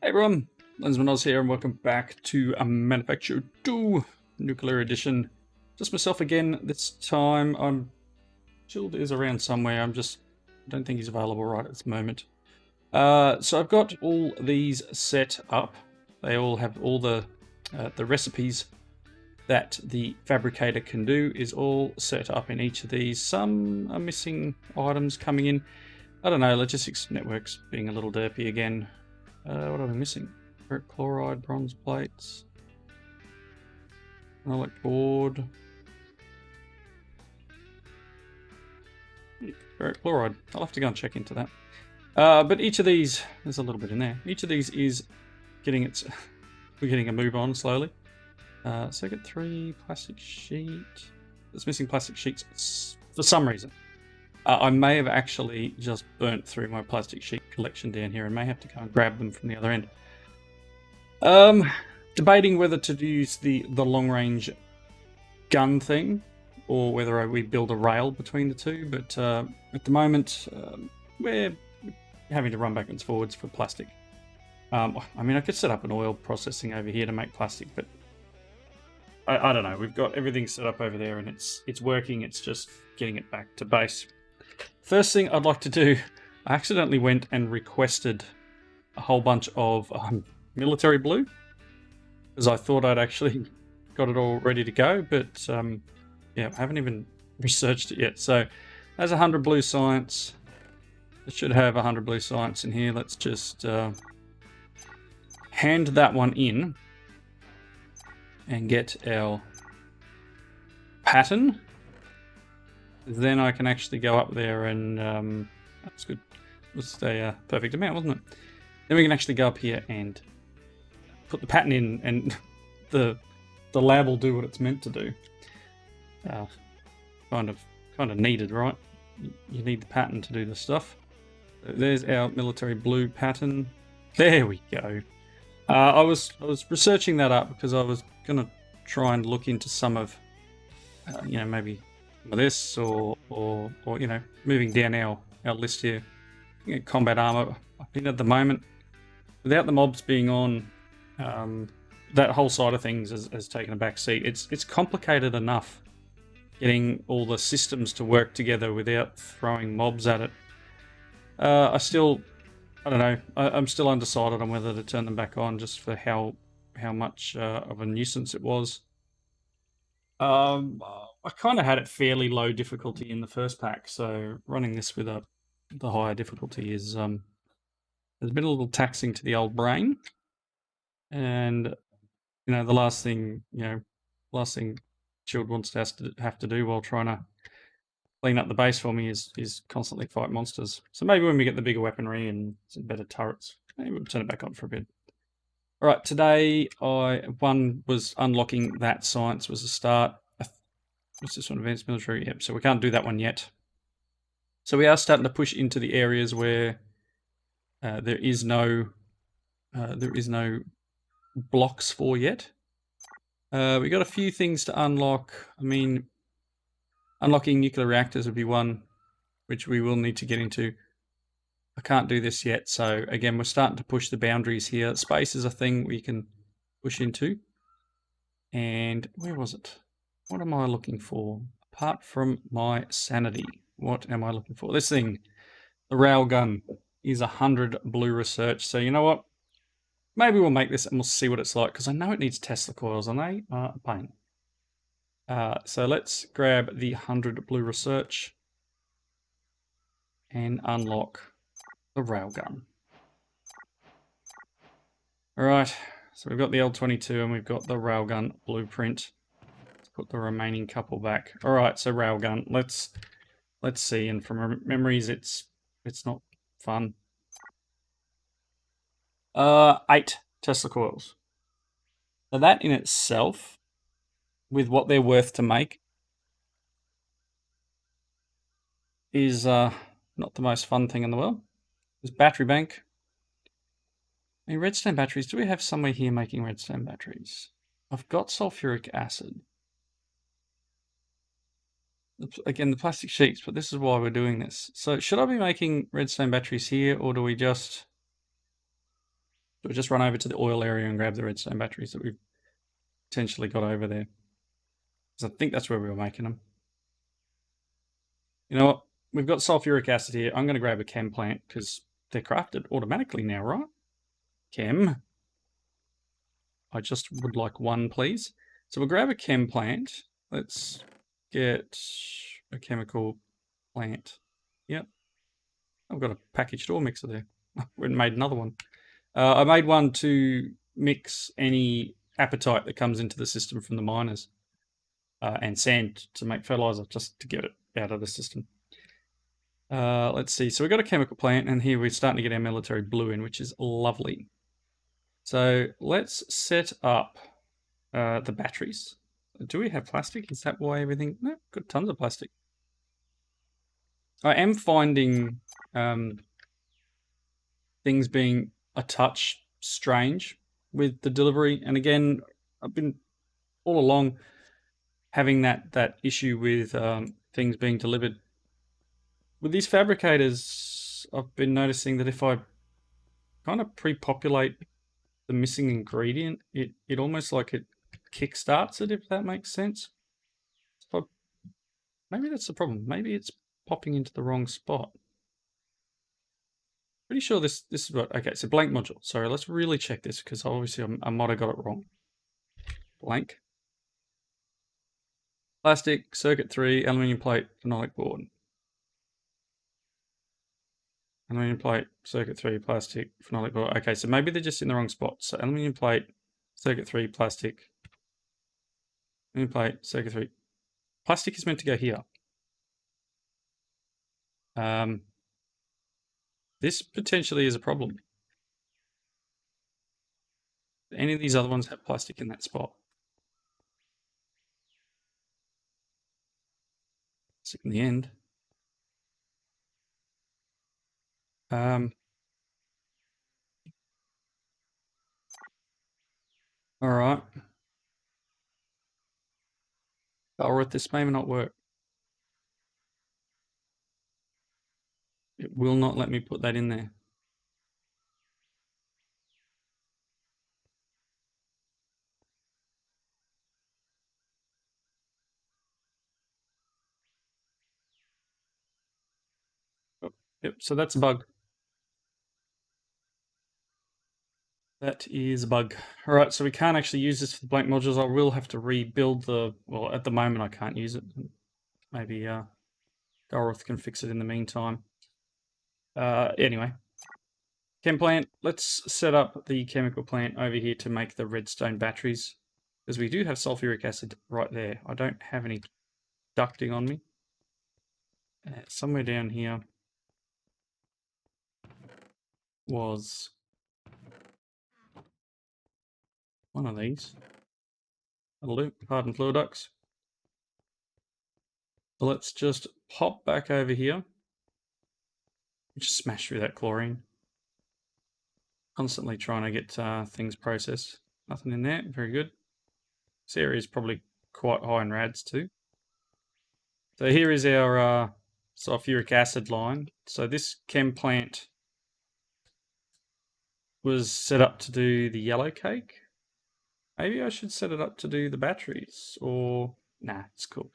Hey everyone, Lensmanoz here and welcome back to Manufactio 2 Nuclear Edition. Just myself again this time. Chilled is around somewhere, I don't think he's available right at this moment. So I've got all these set up. They all have all the recipes that the fabricator can do is all set up in each of these. Some are missing items coming in. I don't know, logistics network's being a little derpy again. What are we missing? Ferric chloride, bronze plates, relic board, ferric chloride. I'll have to go and check into that. But each of these, there's a little bit in there. Each of these is getting its, we're getting a move on slowly. Circuit 3, plastic sheet. It's missing plastic sheets for some reason. I may have actually just burnt through my plastic sheet collection down here and may have to go and grab them from the other end. Debating whether to use the long-range gun thing or whether we build a rail between the two, but at the moment we're having to run back and forwards for plastic. I mean, I could set up an oil processing over here to make plastic, but I don't know. We've got everything set up over there and it's working. It's just getting it back to base. First thing I'd like to do, I accidentally went and requested a whole bunch of military blue because I thought I'd actually got it all ready to go, but yeah, I haven't even researched it yet. So there's 100 blue science. It should have 100 blue science in here. Let's just hand that one in and get our pattern. Then I can actually go up there and that's good. It was a perfect amount, wasn't it? Then we can actually go up here and put the pattern in, and the lab will do what it's meant to do. Kind of needed, right? You need the pattern to do the stuff. So there's our military blue pattern. There we go. I was researching that up because I was gonna try and look into some of, maybe this or moving down our list here. Combat armor. I think at the moment, without the mobs being on, that whole side of things has taken a back seat. It's complicated enough getting all the systems to work together without throwing mobs at it. I don't know. I'm still undecided on whether to turn them back on just for how much of a nuisance it was. I kind of had it fairly low difficulty in the first pack, so running this with the higher difficulty is has been a little taxing to the old brain. And the last thing Shield wants to have to do while trying to clean up the base for me is constantly fight monsters. So maybe when we get the bigger weaponry and some better turrets, maybe we'll turn it back on for a bit. All right, today one was unlocking that science was a start. What's this one? Advanced military. Yep. So we can't do that one yet. So we are starting to push into the areas where there is no blocks for yet. We got a few things to unlock. I mean, unlocking nuclear reactors would be one, which we will need to get into. I can't do this yet, so again, we're starting to push the boundaries here. Space is a thing we can push into. And where was it? What am I looking for? Apart from my sanity, what am I looking for? This thing, the Railgun, is 100 blue research. So you know what? Maybe we'll make this and we'll see what it's like, because I know it needs Tesla coils and they are a pain. So let's grab the 100 blue research and unlock the Railgun. All right, so we've got the L22 and we've got the Railgun Blueprint. Let's put the remaining couple back. All right, so Railgun, let's see. And from memories, it's not fun. 8 Tesla coils. So that in itself, with what they're worth to make, is not the most fun thing in the world. There's battery bank. I mean, redstone batteries. Do we have somewhere here making redstone batteries? I've got sulfuric acid. Again, the plastic sheets, but this is why we're doing this. So should I be making redstone batteries here, or do we just we'll just run over to the oil area and grab the redstone batteries that we've potentially got over there. Because I think that's where we were making them. You know what? We've got sulfuric acid here. I'm going to grab a chem plant because they're crafted automatically now, right? Chem. I just would like one, please. So we'll grab a chem plant. Let's get a chemical plant. Yep. I've got a packaged ore mixer there. We made another one. I made one to mix any apatite that comes into the system from the miners and sand to make fertilizer, just to get it out of the system. Let's see. So we've got a chemical plant, and here we're starting to get our military blue in, which is lovely. So let's set up the batteries. Do we have plastic? Is that why everything... No, got tons of plastic. I am finding things being a touch strange with the delivery. And again, I've been all along having that issue with things being delivered. With these fabricators, I've been noticing that if I kind of pre-populate the missing ingredient, it almost like it kickstarts it, if that makes sense. So maybe that's the problem. Maybe it's popping into the wrong spot. Pretty sure this is what... Okay, so blank module. Sorry, let's really check this because obviously I might have got it wrong. Blank. Plastic, circuit 3, aluminium plate, phenolic board. Aluminium plate, circuit 3, plastic, phenolic board. Okay, so maybe they're just in the wrong spot. So aluminium plate, circuit 3, plastic. Aluminium plate, circuit 3. Plastic is meant to go here. This potentially is a problem. Any of these other ones have plastic in that spot? So in the end. All right. Golrith, this may not work. It will not let me put that in there. Oh, yep, so that's a bug. That is a bug. All right, so we can't actually use this for the blank modules. I will have to rebuild the... Well, at the moment I can't use it. Maybe Golrith can fix it in the meantime. Anyway. Chem plant. Let's set up the chemical plant over here to make the redstone batteries. Because we do have sulfuric acid right there. I don't have any ducting on me. Somewhere down here was one of these. That'll do. Hardened fluid ducts. So let's just pop back over here. Just smash through that chlorine. Constantly trying to get things processed. Nothing in there. Very good. This area is probably quite high in rads too. So here is our sulfuric acid line. So this chem plant was set up to do the yellow cake. Maybe I should set it up to do the batteries, or... Nah, it's cool.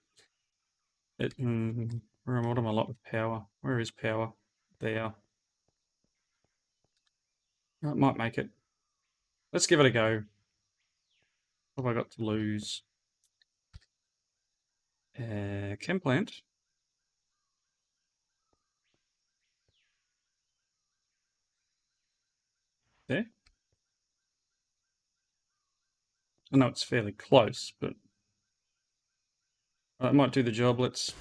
What am I like with power? Where is power? There. I might make it. Let's give it a go. What have I got to lose? Chem plant. There. I know it's fairly close, but that might do the job. Let's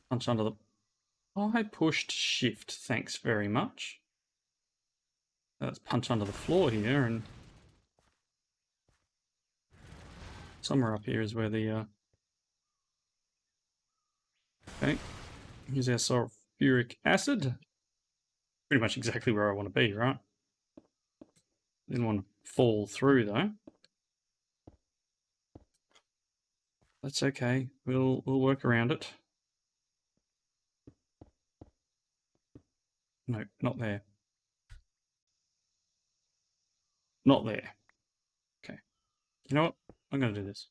punch under the... I pushed shift, thanks very much. Let's punch under the floor here, and somewhere up here is where the... Okay, here's our sulfuric acid. Pretty much exactly where I want to be, right? Didn't want to fall through though. That's okay. We'll work around it. No, not there. not there. Okay. You know what? I'm going to do this.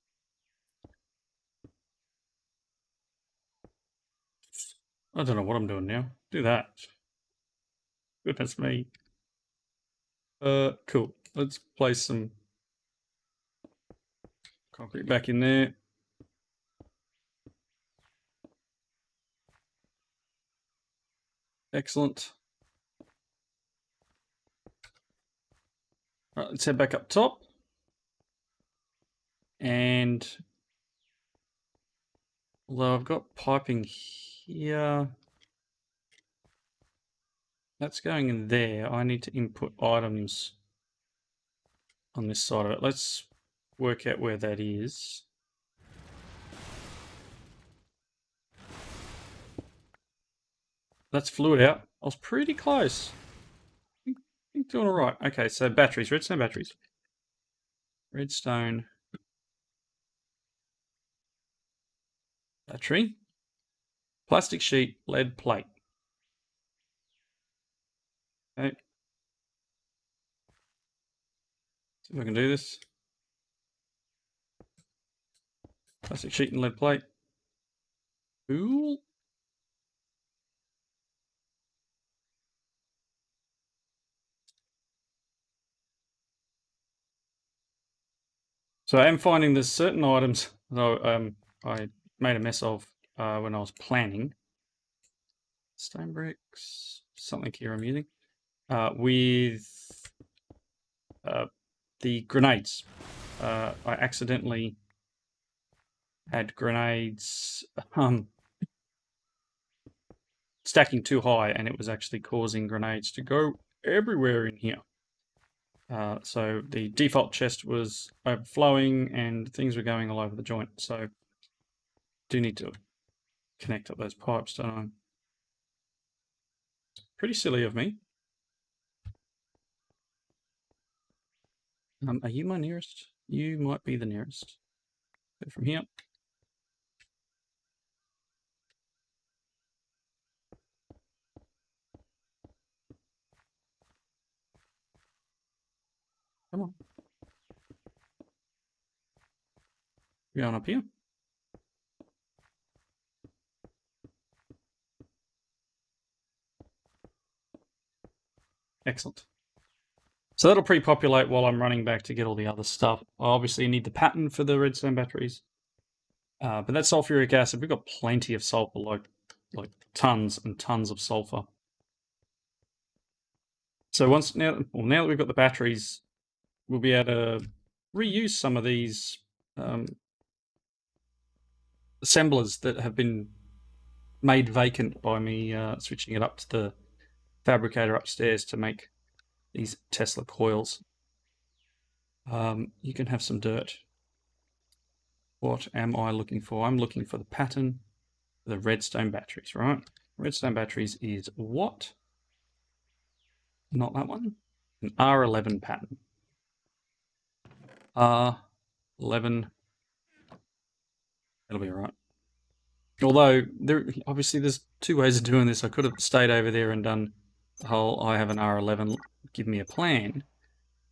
I don't know what I'm doing now. Do that. Goodness me. Cool. Let's place some concrete back in there. Excellent. All right, let's head back up top. And although I've got piping here, that's going in there. I need to input items on this side of it. Let's work out where that is. That's fluid out. I was pretty close. I think doing all right. Okay, so batteries, redstone batteries. Redstone battery. Plastic sheet, lead plate. Okay. See if I can do this. Plastic sheet and lead plate. Cool. So I am finding there's certain items that I made a mess of when I was planning. Stone bricks, something here I'm using. With the grenades. I accidentally had grenades stacking too high, and it was actually causing grenades to go everywhere in here. So the default chest was overflowing and things were going all over the joint. So do need to connect up those pipes, don't I? Pretty silly of me. Are you my nearest? You might be the nearest. Go from here. Come on. Going up here. Excellent. So that'll pre-populate while I'm running back to get all the other stuff. I obviously need the pattern for the redstone batteries. But that sulfuric acid, we've got plenty of sulfur, like tons and tons of sulfur. So now that we've got the batteries, we'll be able to reuse some of these assemblers that have been made vacant by me switching it up to the fabricator upstairs to make these Tesla coils. You can have some dirt. What am I looking for? I'm looking for the pattern for the redstone batteries, right? Redstone batteries is what? Not that one. An R11 pattern. R11. It'll be all right. Although, obviously there's two ways of doing this. I could have stayed over there and done the whole I have an R11, give me a plan.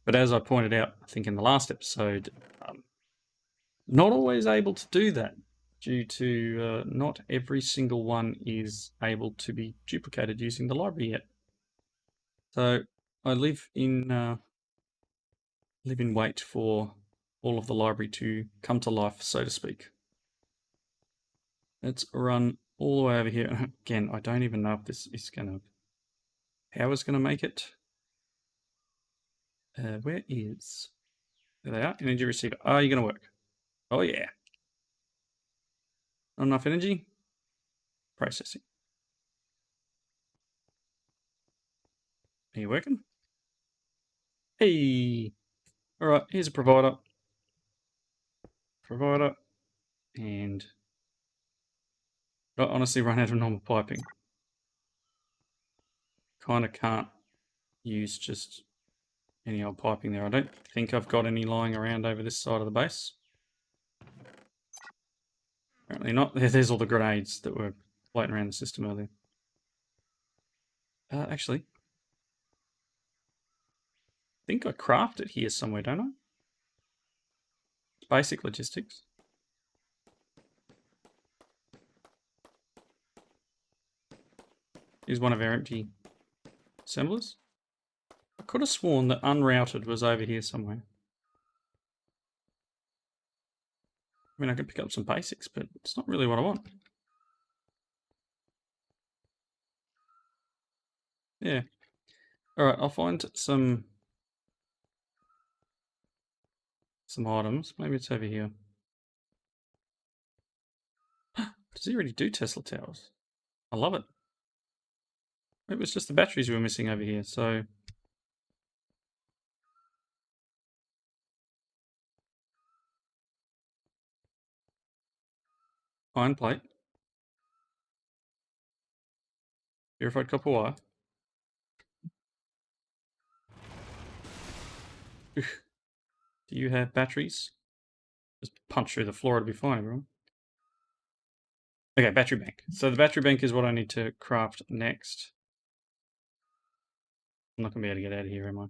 But as I pointed out, I think in the last episode, not always able to do that due to not every single one is able to be duplicated using the library yet. So I live in wait for all of the library to come to life, so to speak. Let's run all the way over here. Again, I don't even know if this is gonna, power's gonna make it. Where is? There they are. Energy receiver. Are you gonna work? Oh yeah. Not enough energy. Processing. Are you working? Hey. All right. Here's a provider. And I honestly run out of normal piping. Kind of can't use just any old piping there. I don't think I've got any lying around over this side of the base. Apparently not. There's all the grenades that were floating around the system earlier. Actually. think I craft it here somewhere, don't I? Basic logistics. Here's one of our empty assemblers. I could have sworn that unrouted was over here somewhere. I mean, I could pick up some basics, but it's not really what I want. Yeah. Alright, I'll find some items. Maybe it's over here. Does he already do Tesla towers? I love it. Maybe it's just the batteries we were missing over here, so... Iron plate. Purified copper wire. Do you have batteries? Just punch through the floor, it'll be fine, everyone. Okay, battery bank. So the battery bank is what I need to craft next. I'm not going to be able to get out of here, am I?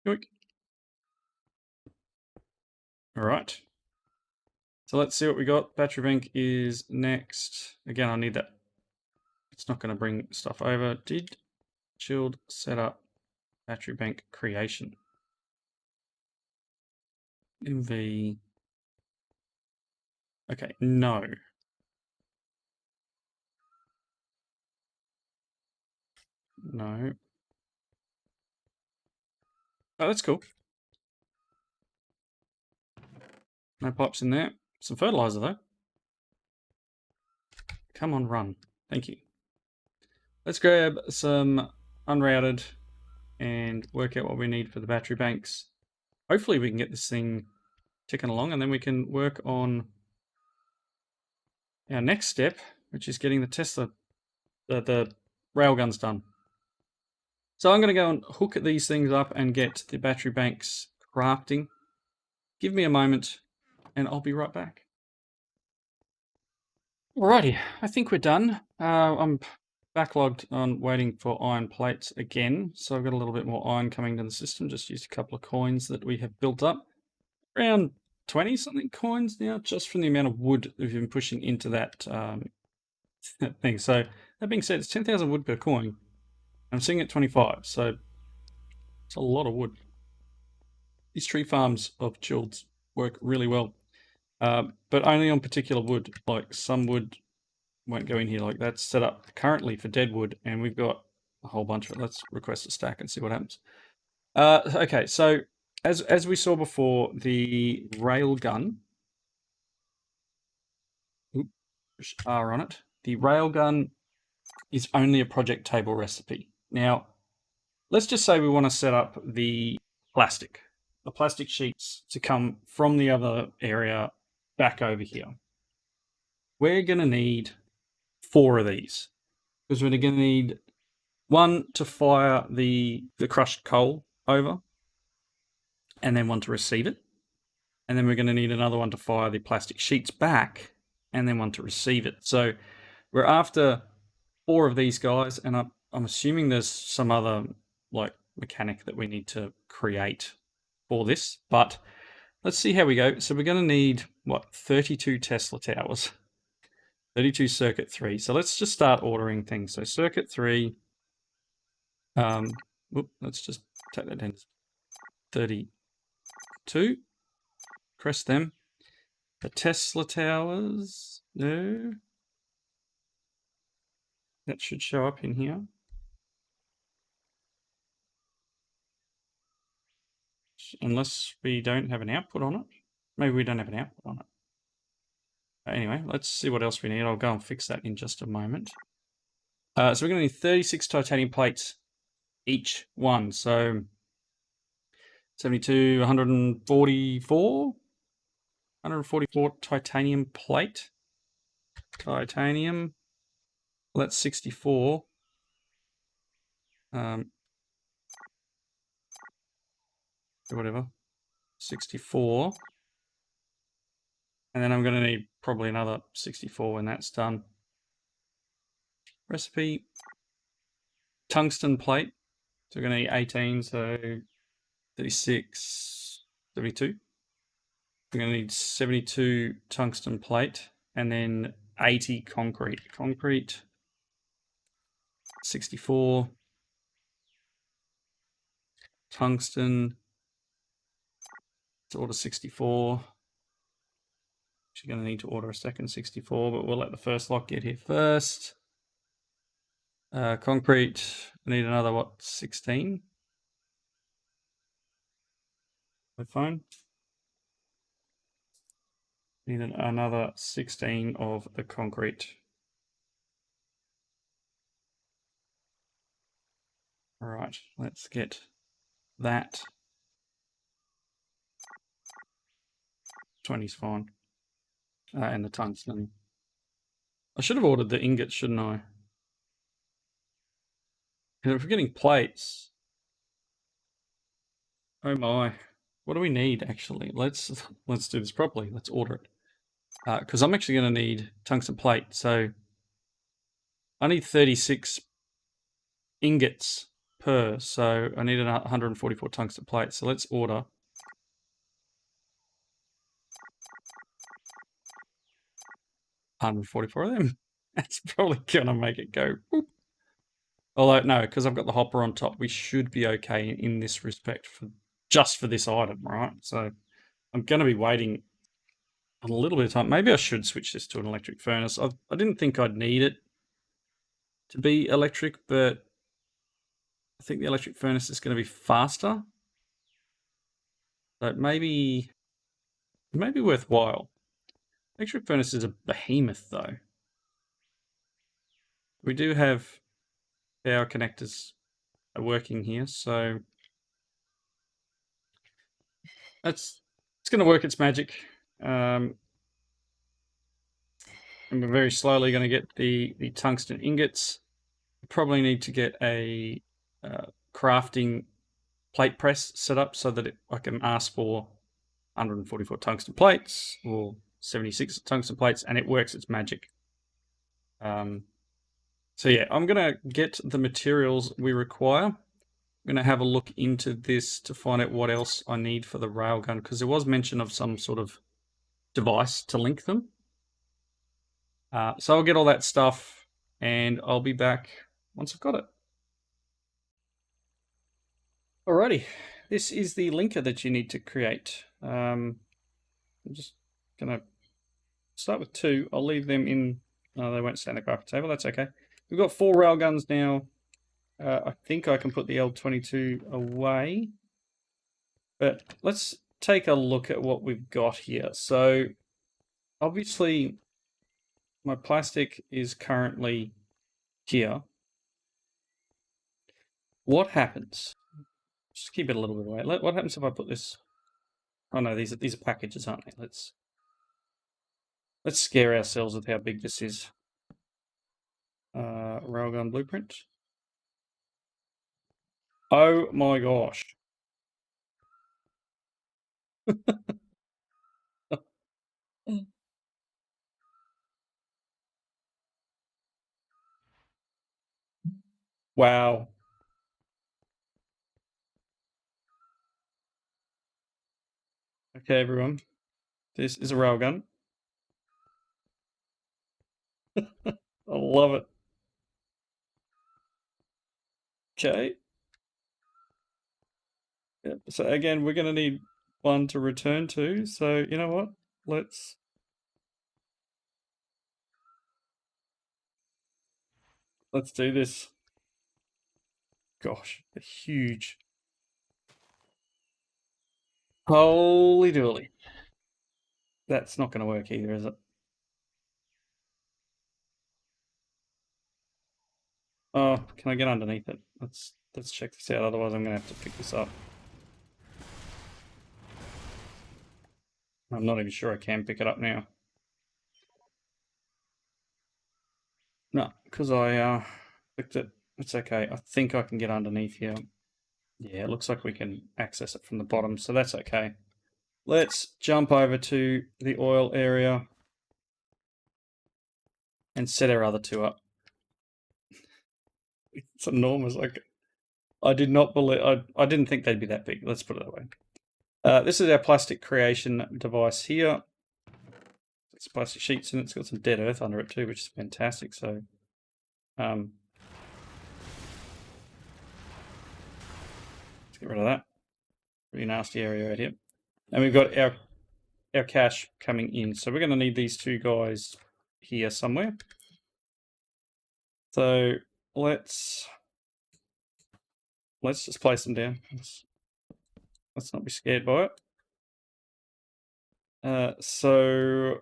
Yoink. Alright. So let's see what we got. Battery bank is next. Again, I need that. It's not going to bring stuff over. Did chilled setup battery bank creation. MV. Okay, no. No. Oh, that's cool. No pipes in there. Some fertilizer, though. Come on, run. Thank you. Let's grab some unrouted and work out what we need for the battery banks. Hopefully we can get this thing ticking along, and then we can work on our next step, which is getting the Tesla, the railguns done. So I'm going to go and hook these things up and get the battery banks crafting. Give me a moment, and I'll be right back. Alrighty, I think we're done. I'm backlogged on waiting for iron plates again, so I've got a little bit more iron coming to the system. Just used a couple of coins that we have built up. Around 20 something coins now, just from the amount of wood that we've been pushing into that thing. So that being said, it's 10,000 wood per coin. I'm sitting at 25, so it's a lot of wood. These tree farms of chilleds work really well, but only on particular wood. Like some wood won't go in here. Like that's set up currently for dead wood, and we've got a whole bunch of it. Let's request a stack and see what happens. Okay, so as we saw before, the railgun. Push R on it. The railgun is only a project table recipe. Now, let's just say we want to set up the plastic sheets to come from the other area back over here. We're going to need 4 of these because we're going to need 1 to fire the crushed coal over, and then 1 to receive it. And then we're going to need another 1 to fire the plastic sheets back, and then 1 to receive it. So we're after 4 of these guys, and I'm assuming there's some other like mechanic that we need to create for this, but let's see how we go. So we're going to need, what, 32 Tesla towers, 32 circuit 3. So let's just start ordering things. So circuit 3, let's just take that down to 32. Press them. The Tesla towers, no. That should show up in here. Unless we don't have an output on it. Maybe we don't have an output on it. Anyway, let's see what else we need. I'll go and fix that in just a moment. So we're going to need 36 titanium plates each one. So 72, 144? 144 titanium plate. Titanium. Well, that's 64. Whatever. 64. And then I'm going to need probably another 64 when that's done. Recipe. Tungsten plate. So we're going to need 18, so 36, 72. We're going to need 72 tungsten plate and then 80 concrete. Concrete, 64. Tungsten, let's order 64. Actually going to need to order a second 64, but we'll let the first lot get here first. Concrete, I need another, what, 16? My phone. Need another 16 of the concrete. All right, let's get that. 20's fine. And the tungsten. I should have ordered the ingots, shouldn't I? And if we're getting plates, oh my, what do we need actually? Let's do this properly. Let's order it. Because I'm actually going to need tungsten plate. So I need 36 ingots per. So I need 144 tungsten plates. So let's order. $144 of them. That's probably going to make it go whoop. Although, no, because I've got the hopper on top, we should be okay in this respect just for this item, right? So I'm going to be waiting a little bit of time. Maybe I should switch this to an electric furnace. I didn't think I'd need it to be electric, but I think the electric furnace is going to be faster. So it may be worthwhile. Electric furnace is a behemoth, though. We do have power connectors working here, so it's going to work its magic. And we're very slowly going to get the tungsten ingots. We probably need to get a crafting plate press set up so that I can ask for 144 tungsten plates or 76 tungsten plates, and it works its magic. So yeah, I'm going to get the materials we require. I'm going to have a look into this to find out what else I need for the railgun, because there was mention of some sort of device to link them. So I'll get all that stuff and I'll be back once I've got it. Alrighty, this is the linker that you need to create. I'm just going to start with 2. I'll leave them in. No, they won't stay on the crafting table. That's okay. We've got 4 railguns now. I think I can put the L22 away. But let's take a look at what we've got here. So obviously my plastic is currently here. What happens? Just keep it a little bit away. What happens if I put this? Oh no, these are packages, aren't they? Let's scare ourselves with how big this is. Railgun Blueprint. Oh my gosh. Wow. Okay, everyone. This is a railgun. I love it. Okay. Yep. So again, we're going to need one to return to. So you know what? Let's do this. Gosh, a huge. Holy dooly. That's not going to work either, is it? Oh, can I get underneath it? Let's check this out. Otherwise, I'm going to have to pick this up. I'm not even sure I can pick it up now. No, because I clicked it. It's okay. I think I can get underneath here. Yeah, it looks like we can access it from the bottom, so that's okay. Let's jump over to the oil area and set our other 2 up. It's enormous. I did not believe. I didn't think they'd be that big. Let's put it that way. This is our plastic creation device here. It's plastic sheets and it's got some dead earth under it too, which is fantastic. So, let's get rid of that. Pretty nasty area right here. And we've got our cache coming in. So we're going to need these two guys here somewhere. So let's just place them down. Let's not be scared by it. So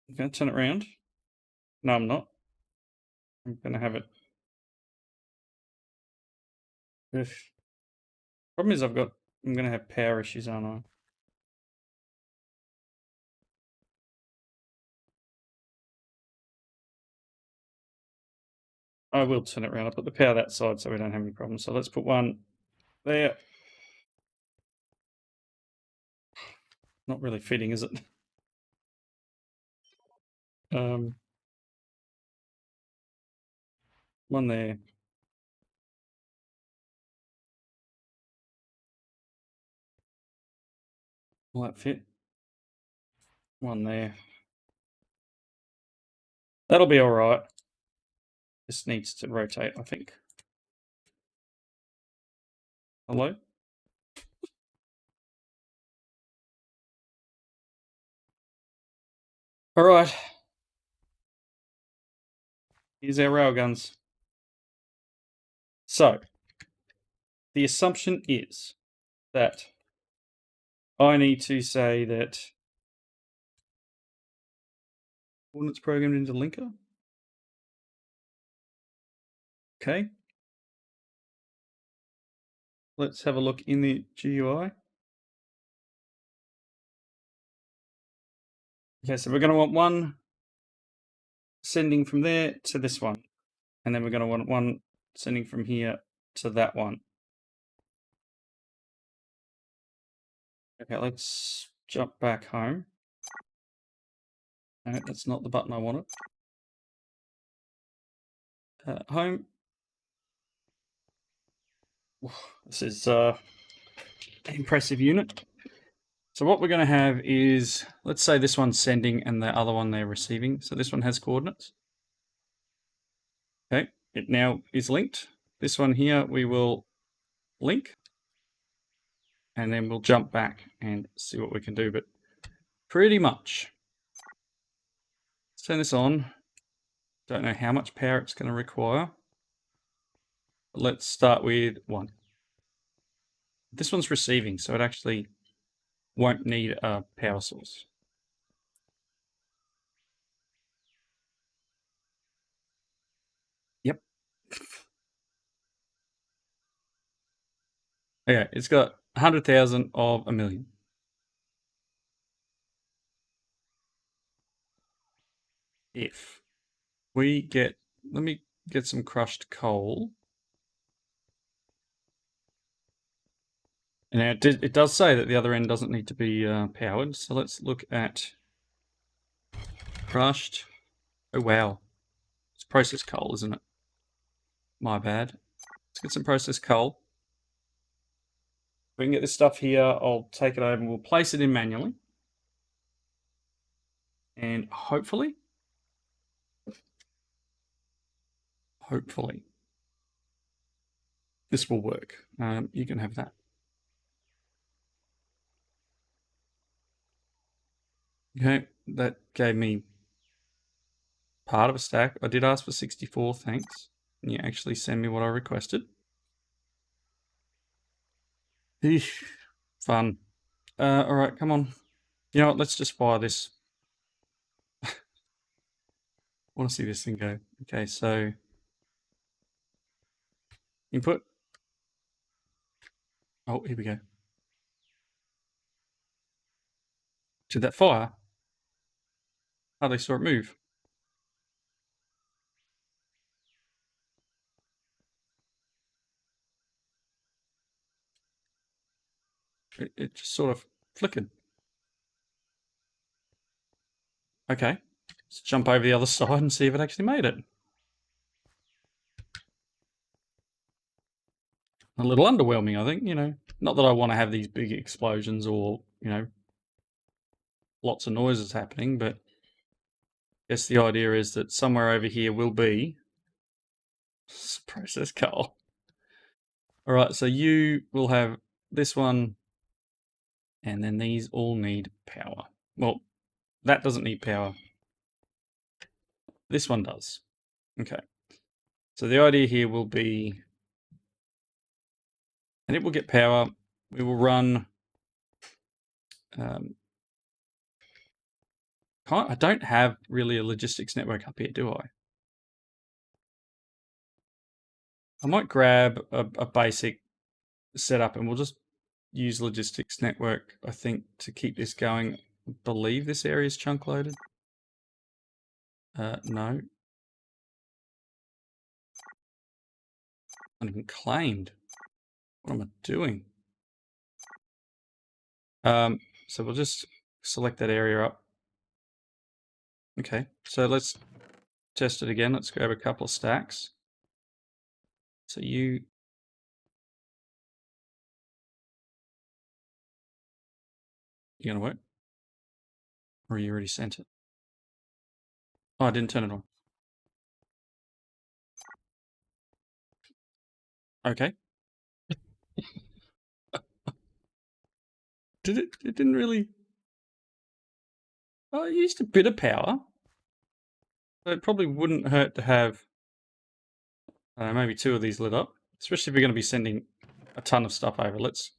I'm going to turn it around. No, I'm not. I'm going to have it. Problem is I'm going to have power issues, aren't I? I will turn it around. I'll put the power that side so we don't have any problems. So let's put one there. Not really fitting, is it? One there. Will that fit? One there. That'll be all right. This needs to rotate, I think. Hello? All right. Here's our railguns. So, the assumption is that I need to say that coordinates programmed into linker. Okay. Let's have a look in the GUI. Okay, so we're going to want one sending from there to this one. And then we're going to want one sending from here to that one. Okay, let's jump back home. No, that's not the button I wanted. Home. This is an impressive unit. So what we're going to have is, let's say this one's sending and the other one they're receiving. So this one has coordinates. Okay, it now is linked. This one here we will link. And then we'll jump back and see what we can do. But pretty much, let's turn this on. Don't know how much power it's going to require. But let's start with one. This one's receiving, so it actually won't need a power source. Yep. Okay, it's got 100,000 of a million. If we get, let me get some crushed coal. And now it does say that the other end doesn't need to be powered. So let's look at crushed. Oh, wow. It's processed coal, isn't it? My bad. Let's get some processed coal. If we can get this stuff here, I'll take it over and we'll place it in manually. And hopefully, this will work. You can have that. Okay, that gave me part of a stack. I did ask for 64, thanks. And you actually send me what I requested. Eesh, fun. All right, come on. You know what, let's just fire this. I want to see this thing go. Okay, so input. Oh, here we go. Did that fire? Hardly saw it move. It just sort of flickered. Okay, let's jump over the other side and see if it actually made it. a little underwhelming, I think, you know. Not that I want to have these big explosions or, you know, lots of noises happening, but I guess the idea is that somewhere over here will be processed coal. All right, so you will have this one, and then these all need power. Well, that doesn't need power. This one does. Okay. So the idea here will be, and it will get power. We will run. I don't have really a logistics network up here, do I? I might grab a basic setup, and we'll just use logistics network, I think, to keep this going. I believe this area is chunk loaded. No. Not even claimed. What am I doing? So we'll just select that area up. Okay, so let's test it again. Let's grab a couple of stacks. So you gonna work? Or you already sent it? Oh, I didn't turn it on. Okay. Did it? It didn't really. Oh, it used a bit of power. So it probably wouldn't hurt to have maybe 2 of these lit up, especially if we're going to be sending a ton of stuff over. Let's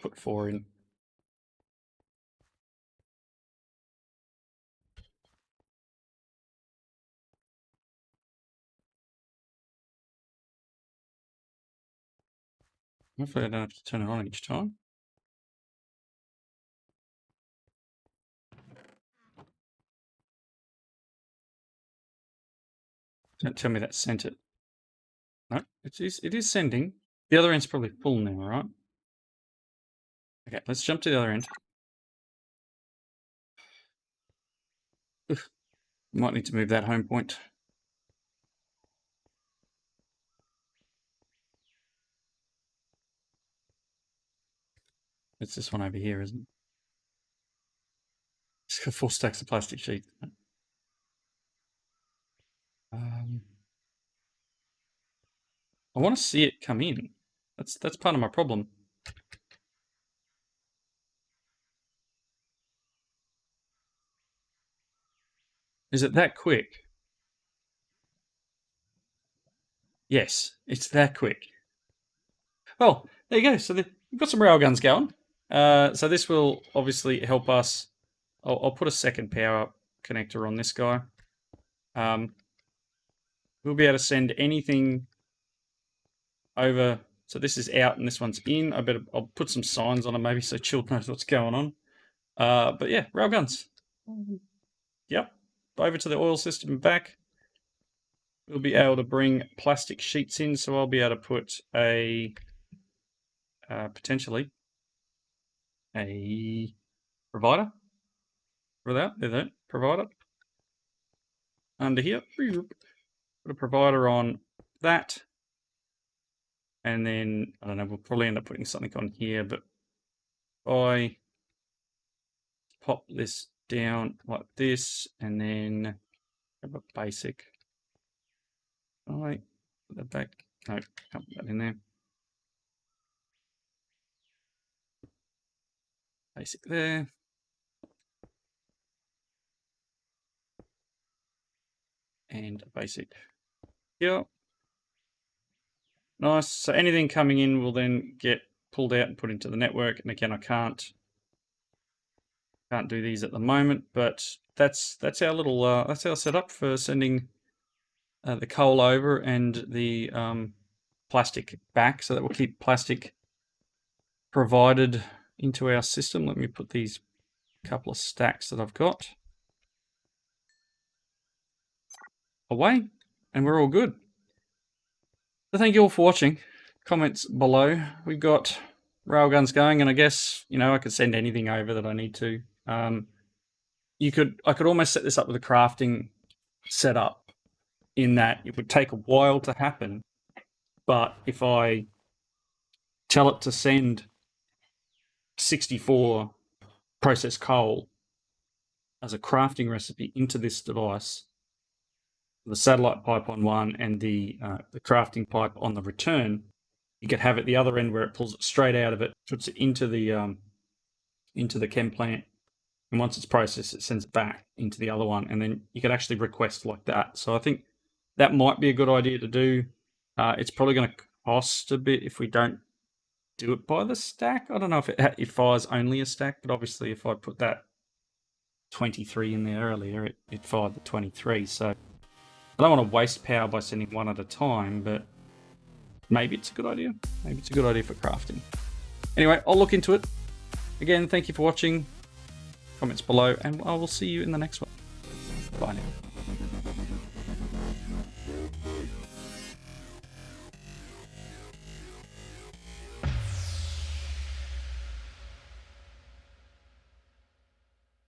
put 4 in. Hopefully I don't have to turn it on each time. Don't tell me that sent it. No, it is sending. The other end's probably full now, right? Okay, let's jump to the other end. Ugh. Might need to move that home point. It's this one over here, isn't it? It's got 4 stacks of plastic sheets. I want to see it come in. That's part of my problem. Is it that quick? Yes, it's that quick. Well, there you go. So we've got some railguns going. So this will obviously help us. I'll put a second power connector on this guy. We'll be able to send anything over. So this is out and this one's in. I'll put some signs on them maybe so Chilled knows what's going on. But yeah, railguns. Yep. Over to the oil system and back. We'll be able to bring plastic sheets in, so I'll be able to put a potentially a provider. Without there, provider under here. Put a provider on that, and then I don't know. We'll probably end up putting something on here, but I pop this down like this, and then have a basic. I put that back. No, can't put that in there. Basic there. And a basic here. Nice. So anything coming in will then get pulled out and put into the network. And again, I can't do these at the moment, but that's our little that's our setup for sending the coal over and the plastic back, so that will keep plastic provided into our system. Let me put these couple of stacks that I've got away, and we're all good. So thank you all for watching. Comments below. We've got railguns going, and I guess, you know, I could send anything over that I need to. I could almost set this up with a crafting setup, in that it would take a while to happen, but if I tell it to send 64 processed coal as a crafting recipe into this device, the satellite pipe on one and the crafting pipe on the return, you could have it the other end where it pulls it straight out of it, puts it into the chem plant, and once it's processed, it sends it back into the other one, and then you could actually request like that. So I think that might be a good idea to do. It's probably going to cost a bit if we don't do it by the stack. I don't know if it fires only a stack, but obviously if I put that 23 in there earlier, it fired the 23. So I don't want to waste power by sending one at a time, but maybe it's a good idea. Maybe it's a good idea for crafting. Anyway, I'll look into it. Again, thank you for watching. Comments below, and I will see you in the next one. Bye now.